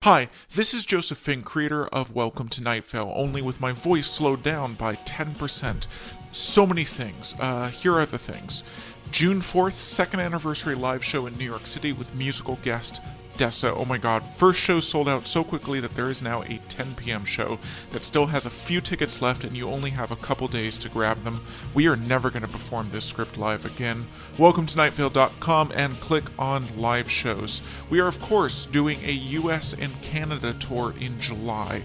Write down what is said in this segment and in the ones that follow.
Hi, this is Joseph Fink, creator of Welcome to Найт-Вейл, only with my voice slowed down by 10%. So many things. Here are the things. June 4th, second anniversary live show in New York City with musical guest Dessa. Oh my god, first show sold out so quickly that there is now a 10 p.m. show that still has a few tickets left and you only have a couple days to grab them. We are never going to perform this script live again. Welcome to Найт-Вейл.com and click on live shows. We are of course doing a US and Canada tour in July.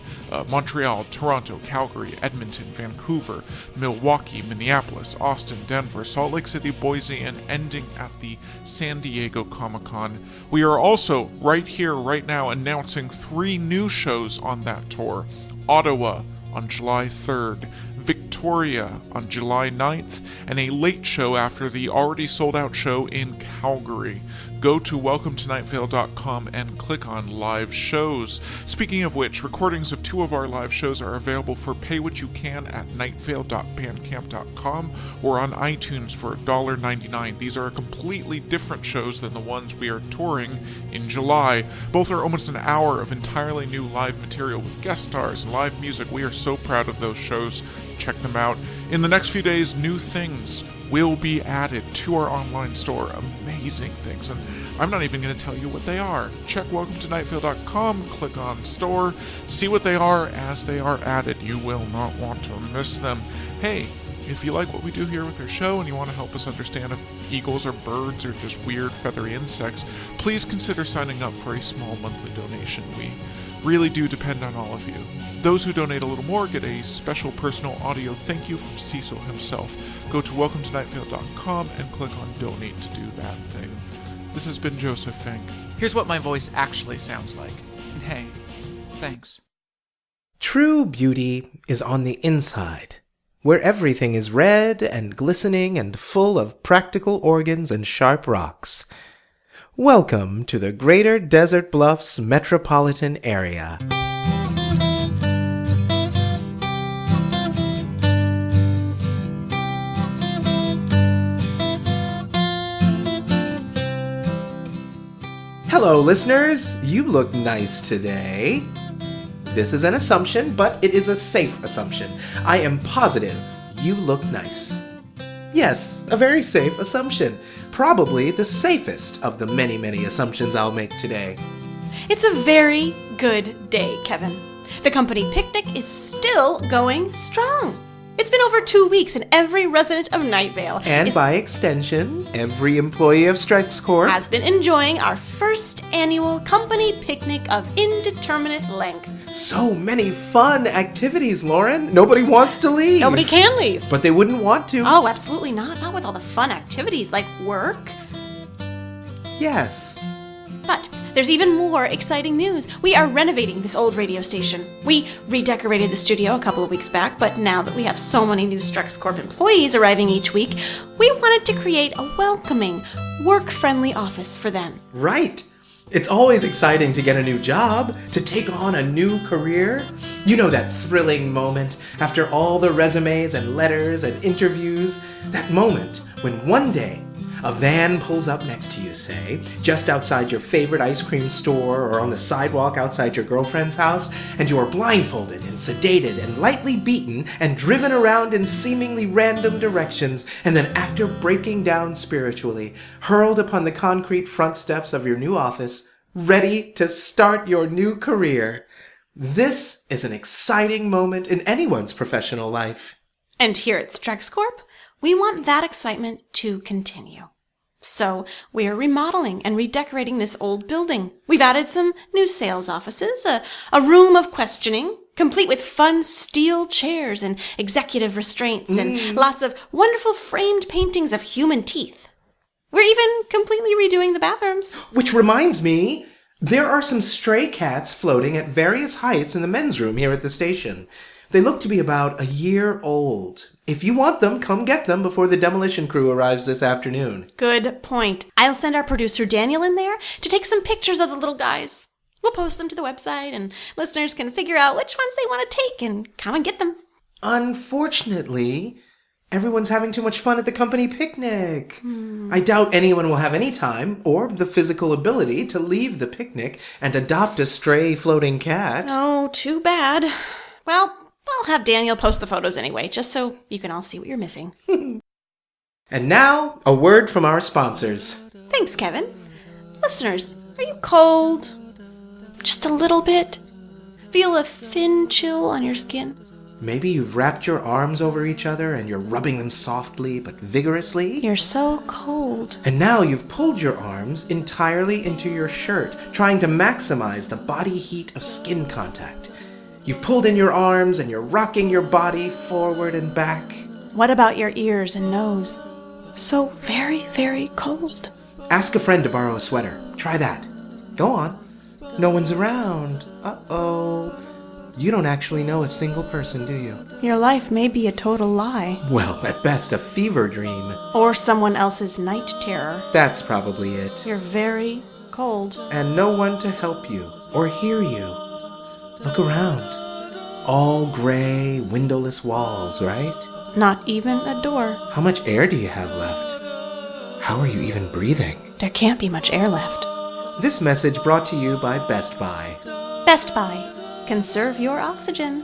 Montreal, Toronto, Calgary, Edmonton, Vancouver, Milwaukee, Minneapolis, Austin, Denver, Salt Lake City, Boise, and ending at the San Diego Comic-Con. We are also right here, right now, announcing 3 new shows on that tour. Ottawa on July 3rd, Victoria on July 9th, and a late show after the already sold out show in Calgary. Go to welcometonightvale.com and click on live shows. Speaking of which, recordings of 2 of our live shows are available for pay what you can at nightvale.bandcamp.com or on iTunes for $1.99. These are completely different shows than the ones we are touring in July. Both are almost an hour of entirely new live material with guest stars and live music. We are so proud of those shows. Check them out. In the next few days, new things will be added to our online store. Amazing things. And I'm not even going to tell you what they are. Check welcometonightvale.com, click on store, see what they are as they are added. You will not want to miss them. Hey, if you like what we do here with our show and you want to help us understand if eagles are birds or just weird feathery insects, please consider signing up for a small monthly donation. We really do depend on all of you. Those who donate a little more get a special personal audio thank you from Cecil himself. Go to welcometonightvale.com and click on donate to do that thing. This has been Joseph Fink. Here's what my voice actually sounds like. And hey, thanks. True beauty is on the inside, where everything is red and glistening and full of practical organs and sharp rocks. Welcome to the Greater Desert Bluffs metropolitan area. Hello, listeners. You look nice today. This is an assumption, but it is a safe assumption. I am positive you look nice. Yes, a very safe assumption. Probably the safest of the many, many assumptions I'll make today. It's a very good day, Kevin. The company picnic is still going strong. It's been over 2 weeks and every resident of Найт-Вейл and by extension, every employee of StrексKorp has been enjoying our first annual company picnic of indeterminate length. So many fun activities, Lauren. Nobody wants to leave. Nobody can leave. But they wouldn't want to. Oh, absolutely not. Not with all the fun activities like work. Yes. But there's even more exciting news. We are renovating this old radio station. We redecorated the studio a couple of weeks back, but now that we have so many new StrексKorp employees arriving each week, we wanted to create a welcoming, work-friendly office for them. Right. It's always exciting to get a new job, to take on a new career. You know that thrilling moment after all the resumes and letters and interviews, that moment when one day a van pulls up next to you, say, just outside your favorite ice cream store or on the sidewalk outside your girlfriend's house, and you are blindfolded and sedated and lightly beaten and driven around in seemingly random directions, and then after breaking down spiritually, hurled upon the concrete front steps of your new office, ready to start your new career. This is an exciting moment in anyone's professional life. And here at StrексKorp, we want that excitement to continue. So we are remodeling and redecorating this old building. We've added some new sales offices, a room of questioning, complete with fun steel chairs and executive restraints, and lots of wonderful framed paintings of human teeth. We're even completely redoing the bathrooms. Which reminds me, there are some stray cats floating at various heights in the men's room here at the station. They look to be about a year old. If you want them, come get them before the demolition crew arrives this afternoon. Good point. I'll send our producer Daniel in there to take some pictures of the little guys. We'll post them to the website and listeners can figure out which ones they want to take and come and get them. Unfortunately, Everyone's having too much fun at the company picnic. I doubt anyone will have any time or the physical ability to leave the picnic and adopt a stray floating cat. Oh, too bad. Well, I'll have Daniel post the photos anyway, just so you can all see what you're missing. And now, a word from our sponsors. Thanks, Kevin. Listeners, are you cold? Just a little bit? Feel a thin chill on your skin? Maybe you've wrapped your arms over each other and you're rubbing them softly but vigorously. You're so cold. And now you've pulled your arms entirely into your shirt, trying to maximize the body heat of skin contact. You've pulled in your arms and you're rocking your body forward and back. What about your ears and nose? So very, very cold. Ask a friend to borrow a sweater. Try that. Go on. No one's around. Uh-oh. You don't actually know a single person, do you? Your life may be a total lie. Well, at best, a fever dream. Or someone else's night terror. That's probably it. You're very cold. And no one to help you or hear you. Look around. All gray, windowless walls, right? Not even a door. How much air do you have left? How are you even breathing? There can't be much air left. This message brought to you by Best Buy. Best Buy. Conserve your oxygen.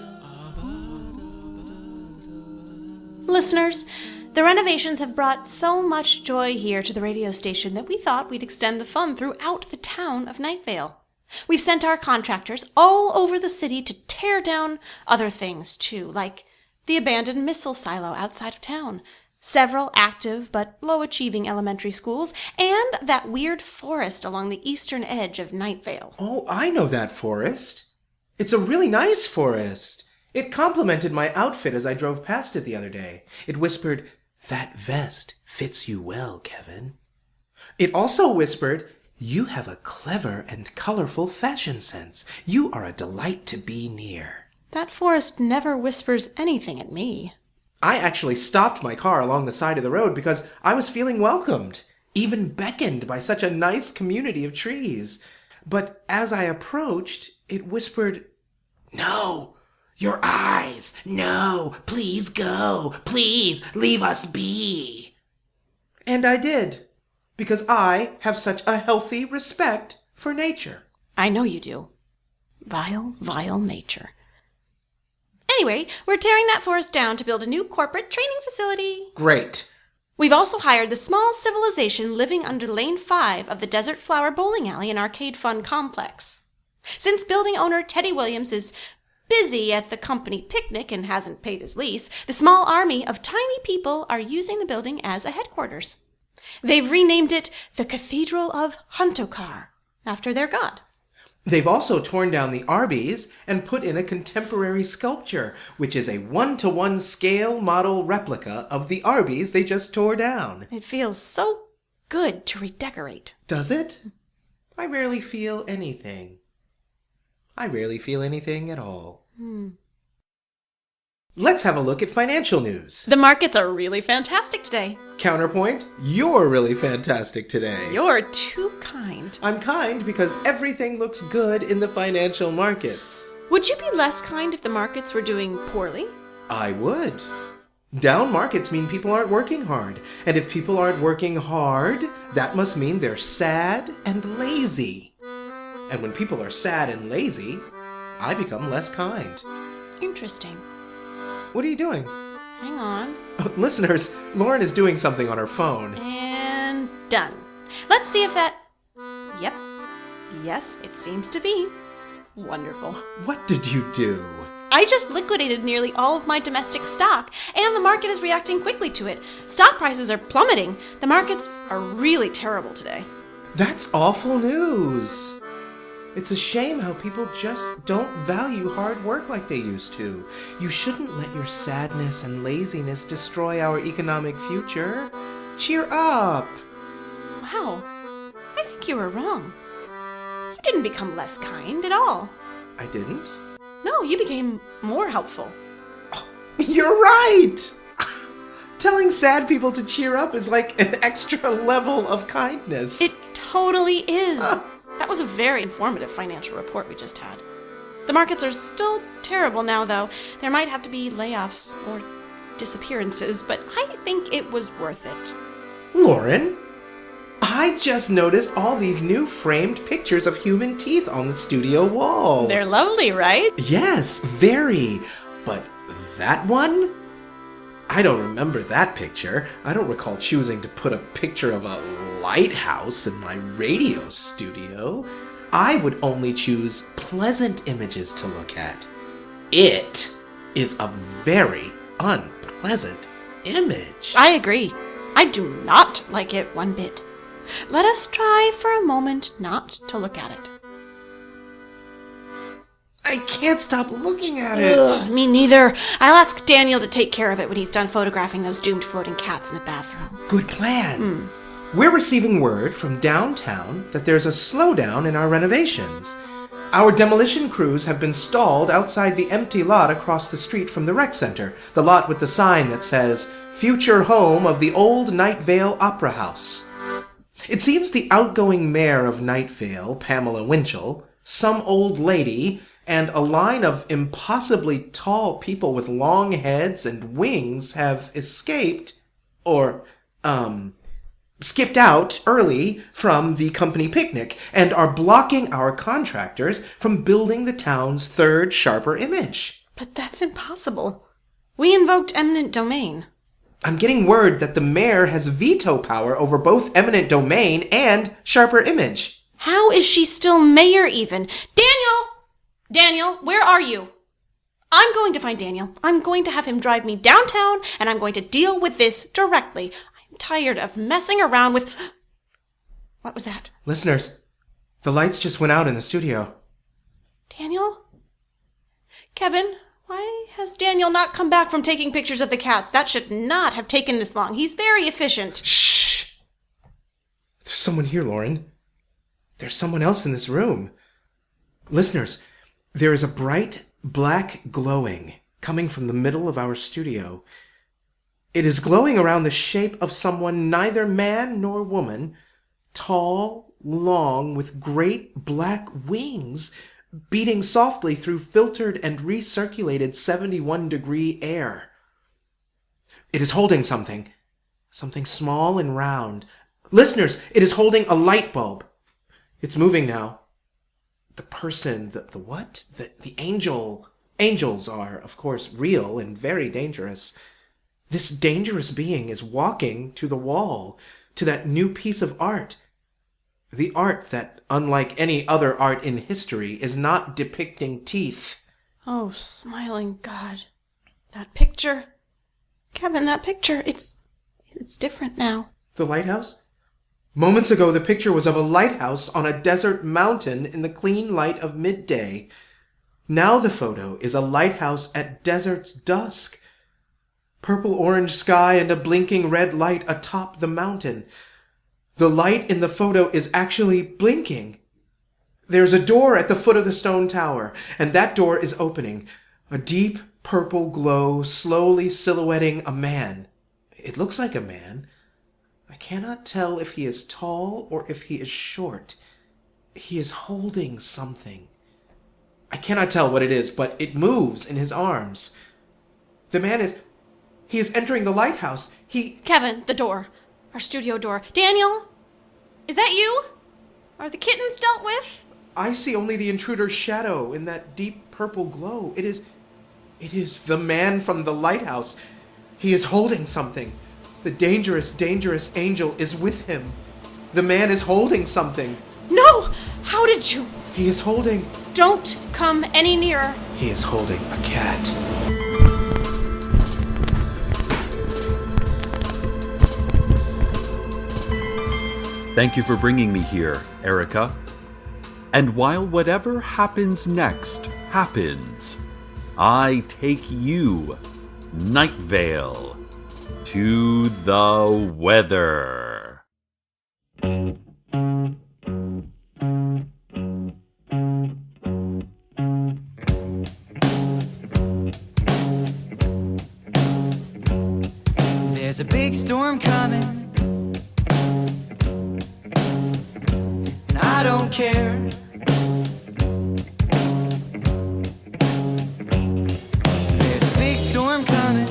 Listeners, the renovations have brought so much joy here to the radio station that we thought we'd extend the fun throughout the town of Найт-Вейл. We've sent our contractors all over the city to tear down other things too, like the abandoned missile silo outside of town, several active but low-achieving elementary schools, and that weird forest along the eastern edge of Найт-Вейл. Oh, I know that forest. It's a really nice forest. It complimented my outfit as I drove past it the other day. It whispered, "That vest fits you well, Kevin." It also whispered, "You have a clever and colorful fashion sense. You are a delight to be near." That forest never whispers anything at me. I actually stopped my car along the side of the road because I was feeling welcomed, even beckoned by such a nice community of trees. But as I approached, it whispered, "No, your eyes, no, please go, please leave us be." And I did, because I have such a healthy respect for nature. I know you do. Vile, vile nature. Anyway, we're tearing that forest down to build a new corporate training facility. Great. We've also hired the small civilization living under Lane 5 of the Desert Flower Bowling Alley and Arcade Fun Complex. Since building owner Teddy Williams is busy at the company picnic and hasn't paid his lease, the small army of tiny people are using the building as a headquarters. They've renamed it the Cathedral of Huntokar, after their god. They've also torn down the Arby's and put in a contemporary sculpture, which is a 1-to-1 scale model replica of the Arby's they just tore down. It feels so good to redecorate. Does it? I rarely feel anything. I rarely feel anything at all. Let's have a look at financial news. The markets are really fantastic today. Counterpoint, you're really fantastic today. You're too kind. I'm kind because everything looks good in the financial markets. Would you be less kind if the markets were doing poorly? I would. Down markets mean people aren't working hard. And if people aren't working hard, that must mean they're sad and lazy. And when people are sad and lazy, I become less kind. Interesting. What are you doing? Hang on. Listeners, Lauren is doing something on her phone. And done. Let's see if that... Yep. Yes, it seems to be. Wonderful. What did you do? I just liquidated nearly all of my domestic stock, and the market is reacting quickly to it. Stock prices are plummeting. The markets are really terrible today. That's awful news. It's a shame how people just don't value hard work like they used to. You shouldn't let your sadness and laziness destroy our economic future. Cheer up. Wow. I think you were wrong. You didn't become less kind at all. I didn't? No, you became more helpful. Oh, you're right! Telling sad people to cheer up is like an extra level of kindness. It totally is. That was a very informative financial report we just had. The markets are still terrible now, though. There might have to be layoffs or disappearances, but I think it was worth it. Lauren, I just noticed all these new framed pictures of human teeth on the studio wall. They're lovely, right? Yes, very. But that one? I don't remember that picture. I don't recall choosing to put a picture of a lighthouse in my radio studio. I would only choose pleasant images to look at. It is a very unpleasant image. I agree. I do not like it one bit. Let us try for a moment not to look at it. I can't stop looking at it. Ugh, me neither. I'll ask Daniel to take care of it when he's done photographing those doomed floating cats in the bathroom. Good plan. We're receiving word from downtown that there's a slowdown in our renovations. Our demolition crews have been stalled outside the empty lot across the street from the rec center, the lot with the sign that says, "Future home of the old Найт-Вейл Opera House." It seems the outgoing mayor of Найt-Вейл, Pamela Winchell, some old lady, and a line of impossibly tall people with long heads and wings have escaped, or, skipped out early from the company picnic and are blocking our contractors from building the town's third sharper image. But that's impossible. We invoked eminent domain. I'm getting word that the mayor has veto power over both eminent domain and sharper image. How is she still mayor even? Daniel, where are you? I'm going to find Daniel. I'm going to have him drive me downtown, and I'm going to deal with this directly. I'm tired of messing around with... What was that? Listeners, the lights just went out in the studio. Daniel? Kevin, why has Daniel not come back from taking pictures of the cats? That should not have taken this long. He's very efficient. Shh! There's someone here, Lauren. There's someone else in this room. Listeners, there is a bright black glowing coming from the middle of our studio. It is glowing around the shape of someone neither man nor woman, tall, long, with great black wings, beating softly through filtered and recirculated 71-degree air. It is holding something small and round. Listeners, it is holding a light bulb. It's moving now. The person, the angel. Angels are, of course, real and very dangerous. This dangerous being is walking to the wall, to that new piece of art. The art that, unlike any other art in history, is not depicting teeth. Oh, smiling God. That picture. Kevin, that picture, it's different now. The lighthouse? Moments ago, the picture was of a lighthouse on a desert mountain in the clean light of midday. Now the photo is a lighthouse at desert's dusk. Purple-orange sky and a blinking red light atop the mountain. The light in the photo is actually blinking. There's a door at the foot of the stone tower, and that door is opening. A deep purple glow slowly silhouetting a man. It looks like a man. I cannot tell if he is tall or if he is short. He is holding something. I cannot tell what it is, but it moves in his arms. The man he is entering the lighthouse. Kevin, the door. Our studio door. Daniel? Is that you? Are the kittens dealt with? I see only the intruder's shadow in that deep purple glow. It is the man from the lighthouse. He is holding something. The dangerous, dangerous angel is with him. The man is holding something. No! How did you? He is holding... Don't come any nearer. He is holding a cat. Thank you for bringing me here, Erica. And while whatever happens next happens, I take you, Найт-Вейл, to the weather. There's a big storm coming, and I don't care. There's a big storm coming,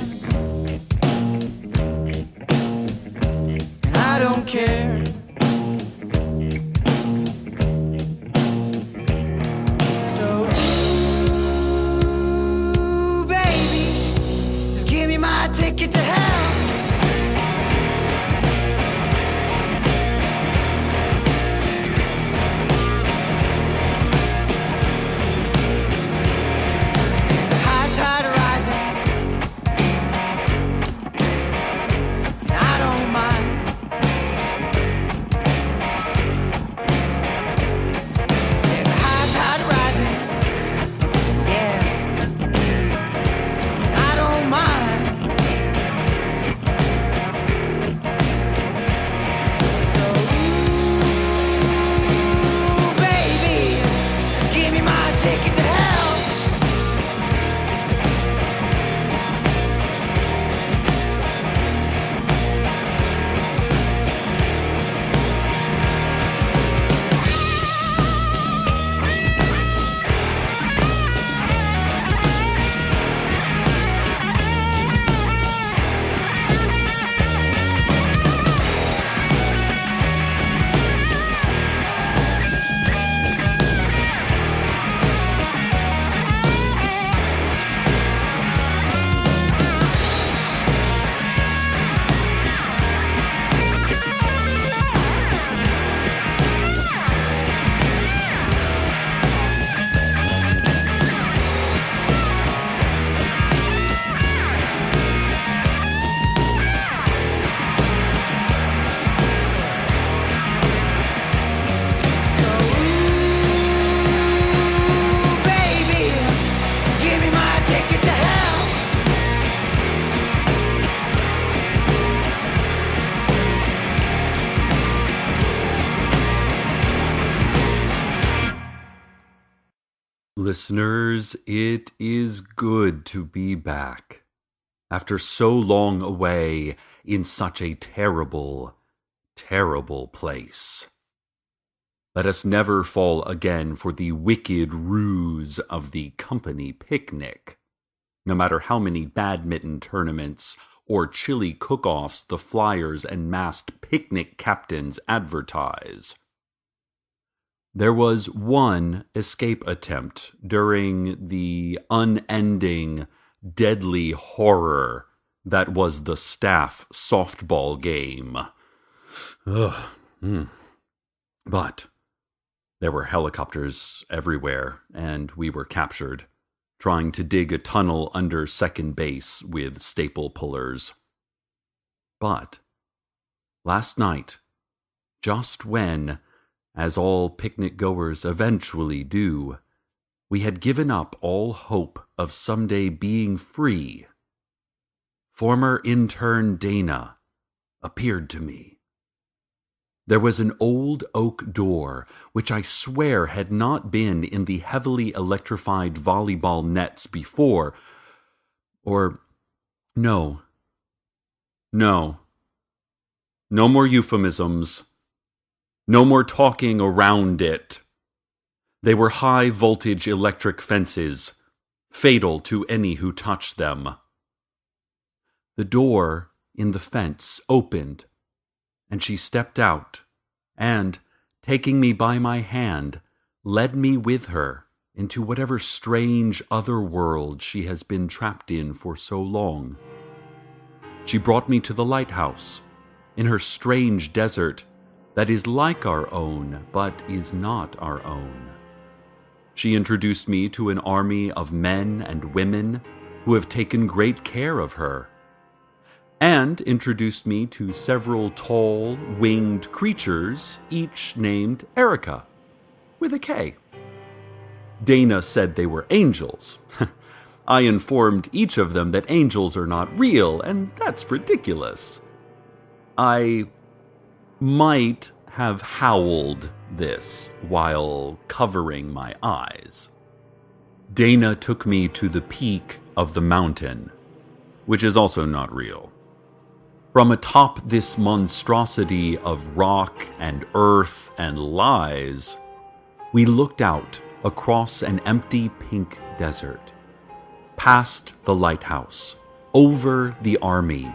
Listeners, it is good to be back. After so long away in such a terrible, terrible place. Let us never fall again for the wicked ruse of the company picnic, no matter how many badminton tournaments or chili cook-offs the flyers and masked picnic captains advertise. There was one escape attempt during the unending, deadly horror that was the staff softball game. But there were helicopters everywhere, and we were captured, trying to dig a tunnel under second base with staple pullers. But last night, just when, as all picnic goers eventually do, we had given up all hope of someday being free, former intern Dana appeared to me. There was an old oak door, which I swear had not been in the heavily electrified volleyball nets before. No more euphemisms. No more talking around it. They were high-voltage electric fences, fatal to any who touched them. The door in the fence opened, and she stepped out, and, taking me by my hand, led me with her into whatever strange other world she has been trapped in for so long. She brought me to the lighthouse, in her strange desert that is like our own, but is not our own. She introduced me to an army of men and women who have taken great care of her, and introduced me to several tall, winged creatures, each named Erica, with a K. Dana said they were angels. I informed each of them that angels are not real, and that's ridiculous. I might have howled this while covering my eyes. Dana took me to the peak of the mountain, which is also not real. From atop this monstrosity of rock and earth and lies, we looked out across an empty pink desert, past the lighthouse, over the army,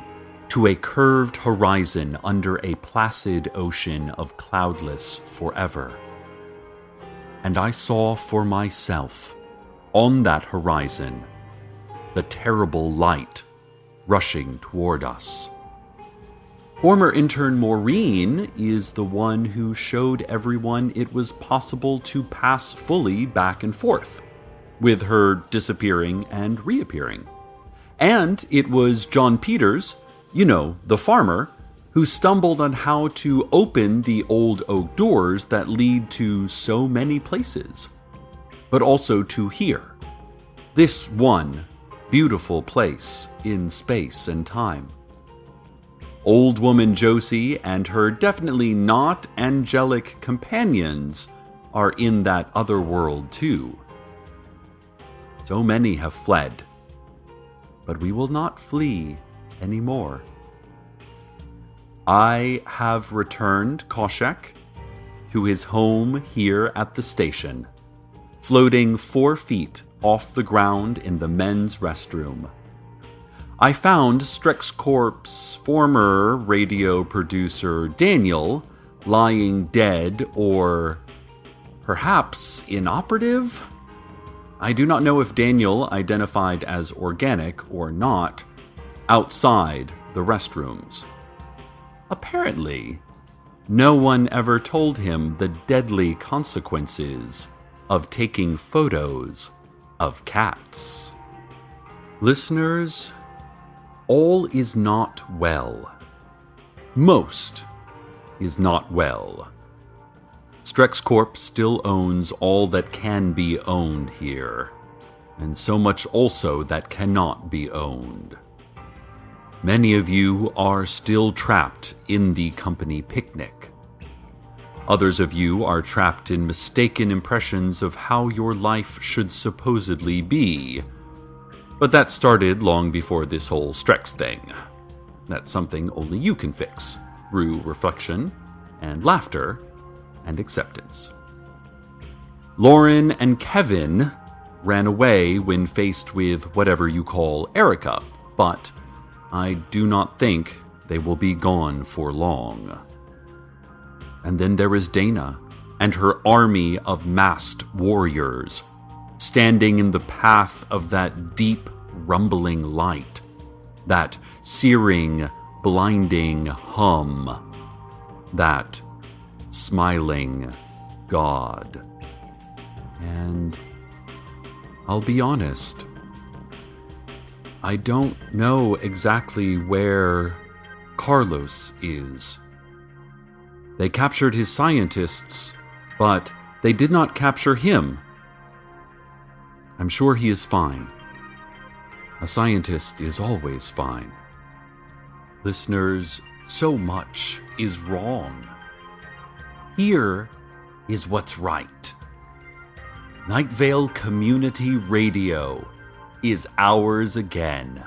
to a curved horizon under a placid ocean of cloudless forever. And I saw for myself, on that horizon, the terrible light rushing toward us. Former intern Maureen is the one who showed everyone it was possible to pass fully back and forth, with her disappearing and reappearing. And it was John Peters, the farmer, who stumbled on how to open the old oak doors that lead to so many places, but also to here, this one beautiful place in space and time. Old woman Josie and her definitely not angelic companions are in that other world too. So many have fled, but we will not flee anymore. I have returned Koshek to his home here at the station, floating 4 feet off the ground in the men's restroom. I found StrexKorp's former radio producer Daniel lying dead or perhaps inoperative? I do not know if Daniel identified as organic or not, outside the restrooms. Apparently, no one ever told him the deadly consequences of taking photos of cats. Listeners, all is not well. Most is not well. StrexKorp still owns all that can be owned here, and so much also that cannot be owned. Many of you are still trapped in the company picnic. Others of you are trapped in mistaken impressions of how your life should supposedly be. But that started long before this whole Streks thing. That's something only you can fix, through reflection, and laughter, and acceptance. Lauren and Kevin ran away when faced with whatever you call Erica, but I do not think they will be gone for long. And then there is Dana and her army of masked warriors, standing in the path of that deep, rumbling light, that searing, blinding hum, that smiling God. And I'll be honest, I don't know exactly where Carlos is. They captured his scientists, but they did not capture him. I'm sure he is fine. A scientist is always fine. Listeners, so much is wrong. Here is what's right. Найт-Вейл Community Radio is ours again.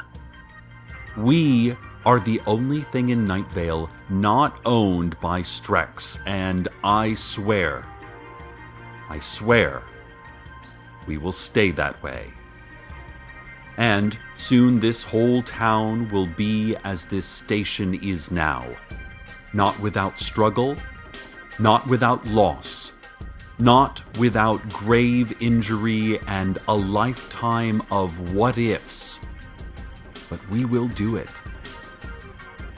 We are the only thing in Найт-Вейл not owned by Streks, and I swear, we will stay that way. And soon this whole town will be as this station is now. Not without struggle, not without loss, not without grave injury and a lifetime of what-ifs. But we will do it.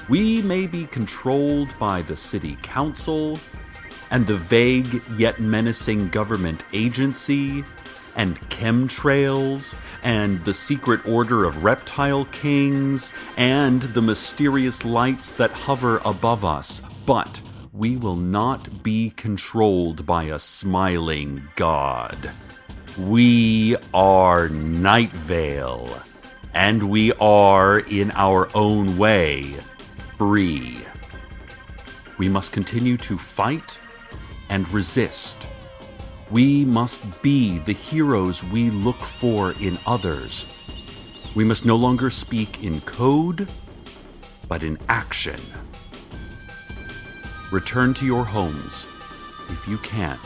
We may be controlled by the city council and the vague yet menacing government agency and chemtrails and the secret order of reptile kings and the mysterious lights that hover above us, but we will not be controlled by a smiling God. We are Найт-Вейл, and we are, in our own way, free. We must continue to fight and resist. We must be the heroes we look for in others. We must no longer speak in code, but in action. Return to your homes, if you can,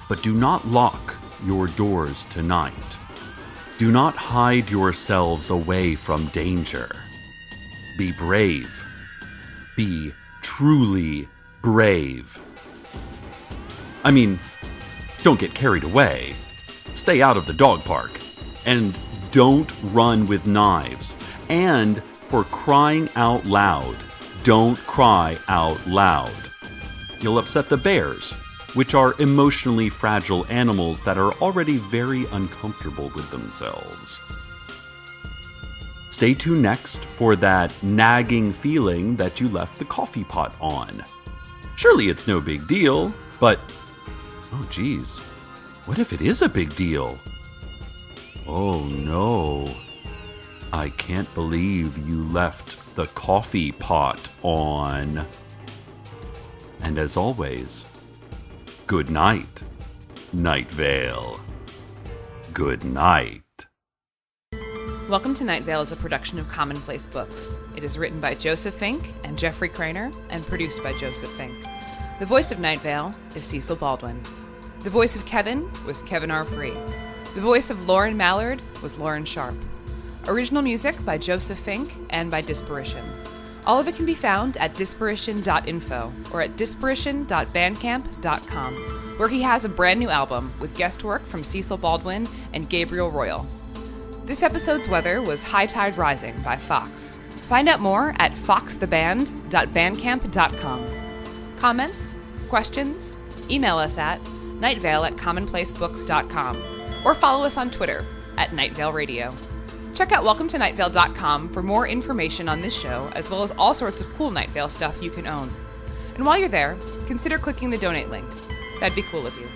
but do not lock your doors tonight. Do not hide yourselves away from danger. Be brave. Be truly brave. I mean, don't get carried away. Stay out of the dog park. And don't run with knives. And for crying out loud, don't cry out loud. You'll upset the bears, which are emotionally fragile animals that are already very uncomfortable with themselves. Stay tuned next for that nagging feeling that you left the coffee pot on. Surely it's no big deal, but oh geez, what if it is a big deal? Oh no, I can't believe you left the coffee pot on. And as always, good night, Найт-Вейл. Good night. Welcome to Найт-Вейл is a production of Commonplace Books. It is written by Joseph Fink and Jeffrey Craner and produced by Joseph Fink. The voice of Найт-Вейл is Cecil Baldwin. The voice of Kevin was Kevin R. Free. The voice of Lauren Mallard was Lauren Sharp. Original music by Joseph Fink and by Disparition. All of it can be found at disparition.info or at disparition.bandcamp.com, where he has a brand new album with guest work from Cecil Baldwin and Gabriel Royal. This episode's weather was High Tide Rising by Fox. Find out more at foxtheband.bandcamp.com. Comments? Questions? Email us at nightvale@commonplacebooks.com or follow us on Twitter at Найт-Вейл Radio. Check out welcometonightvale.com for more information on this show, as well as all sorts of cool Найт-Вейл stuff you can own. And while you're there, consider clicking the donate link. That'd be cool of you.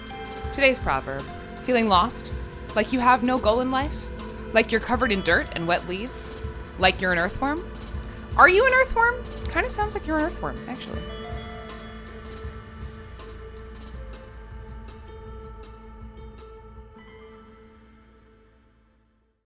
Today's proverb: feeling lost? Like you have no goal in life? Like you're covered in dirt and wet leaves? Like you're an earthworm? Are you an earthworm? Kind of sounds like you're an earthworm, actually.